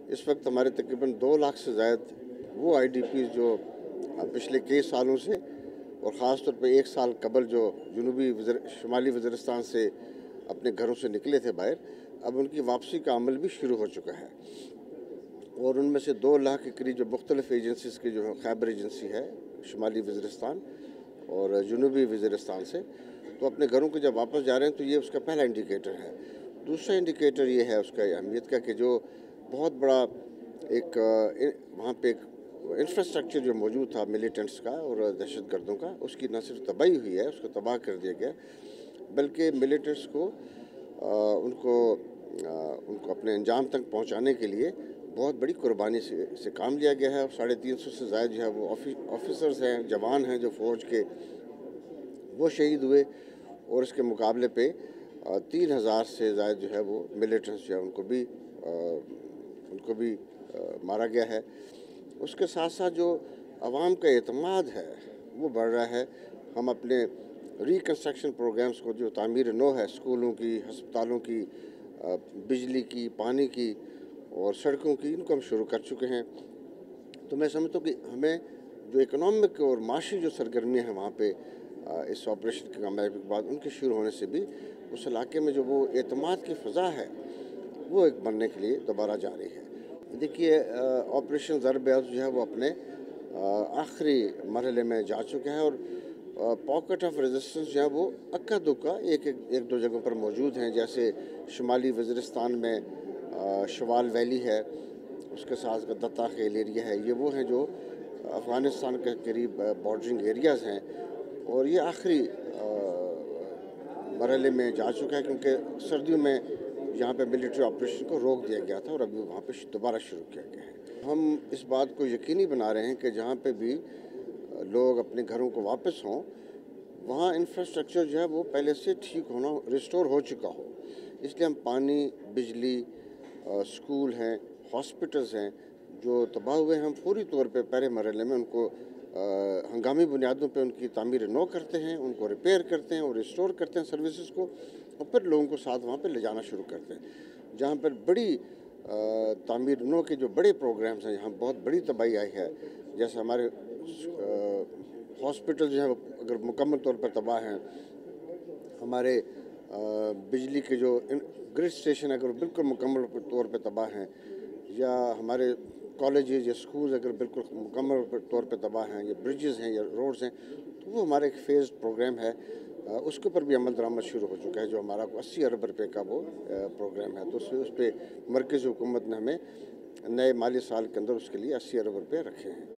इस वक्त हमारे तकरीबन 2 लाख से ज़ायद वो IDPs जो पिछले कई सालों से और ख़ास तौर पे 1 साल कबल जो शुमाली वज़ीरिस्तान से अपने घरों से निकले थे बाहर, अब उनकी वापसी का अमल भी शुरू हो चुका है। और उनमें से 2 लाख के करीब जो मुख्तलिफ़ एजेंसीज़ की जो खैबर एजेंसी है शुमाली वज़ीरिस्तान और जनूबी वज़ीरिस्तान से, तो अपने घरों को जब वापस जा रहे हैं तो ये उसका पहला इंडिकेटर है। दूसरा इंडिकेटर ये है उसका अहमियत का कि जो बहुत बड़ा एक वहाँ पे एक इंफ्रास्ट्रक्चर जो मौजूद था मिलिटेंट्स का और दहशतगर्दों का, उसकी न सिर्फ तबाही हुई है, उसको तबाह कर दिया गया, बल्कि मिलिटेंट्स को उनको अपने अंजाम तक पहुँचाने के लिए बहुत बड़ी कुर्बानी से काम लिया गया है। 350 से ज़ायद जो है वो ऑफिसर्स हैं, जवान हैं जो फ़ौज के, वो शहीद हुए और इसके मुकाबले पे 3000 से ज़ायद जो है वो मिलिटेंट्स जो है उनको भी मारा गया है। उसके साथ साथ जो आवाम का एतमाद है वो बढ़ रहा है। हम अपने रिकन्स्ट्रक्शन प्रोग्राम्स को, जो तामीर नौ है स्कूलों की, हस्पतालों की, बिजली की, पानी की और सड़कों की, इनको हम शुरू कर चुके हैं। तो मैं समझता हूँ कि हमें जो इकोनॉमिक और माशी जो सरगर्मियाँ हैं वहाँ पे इस ऑपरेशन के कामयाबी के बाद उनके शुरू होने से भी उस इलाके में जो वो एतमाद की फ़ज़ा है वो एक बनने के लिए दोबारा जारी है। देखिए, ऑपरेशन ज़रब अज़ब जो है वो अपने आखिरी मरहले में जा चुका है और पॉकेट ऑफ रेजिस्टेंस जो है वो अक्का दुक्का एक दो जगहों पर मौजूद हैं। जैसे शुमाली वज़ीरिस्तान में शवाल वैली है, उसके साथ दत्ता खेल एरिया है, ये वो हैं जो अफ़गानिस्तान के करीब बॉर्डरिंग एरियाज़ हैं और ये आखिरी मरहले में जा चुका है, क्योंकि सर्दियों में यहाँ पे मिलिट्री ऑपरेशन को रोक दिया गया था और अभी वहाँ पे दोबारा शुरू किया गया है। हम इस बात को यकीनी बना रहे हैं कि जहाँ पे भी लोग अपने घरों को वापस हों, वहाँ इंफ्रास्ट्रक्चर जो है वो पहले से ठीक होना, रिस्टोर हो चुका हो। इसलिए हम पानी, बिजली, स्कूल हैं, हॉस्पिटल्स हैं जो तबाह हुए हैं, हम पूरी तौर पे पहले मरहले में उनको हंगामी बुनियादों पे उनकी तामीर नौ करते हैं, उनको रिपेयर करते हैं और रिस्टोर करते हैं सर्विसेज को, और फिर लोगों को साथ वहाँ पे ले जाना शुरू करते हैं। जहाँ पर बड़ी तामीर नौ के जो बड़े प्रोग्राम्स हैं, यहाँ बहुत बड़ी तबाही आई है, जैसे हमारे हॉस्पिटल जो है अगर मुकम्मल तौर पर तबाह हैं, हमारे बिजली के जो ग्रिड स्टेशन अगर बिल्कुल मुकम्मल तौर पर तबाह हैं, या हमारे कॉलेजेस या स्कूल अगर बिल्कुल मुकम्मल तौर पे तबाह हैं, या ब्रिजेस हैं या रोड्स हैं, तो वो हमारा एक फेज़ प्रोग्राम है। उसके ऊपर भी अमल दरामद शुरू हो चुका है, जो हमारा 80 अरब रुपये का वो प्रोग्राम है। तो उस पर मरकज़ी हुकूमत ने हमें नए माली साल के अंदर उसके लिए 80 अरब रुपये रखे हैं।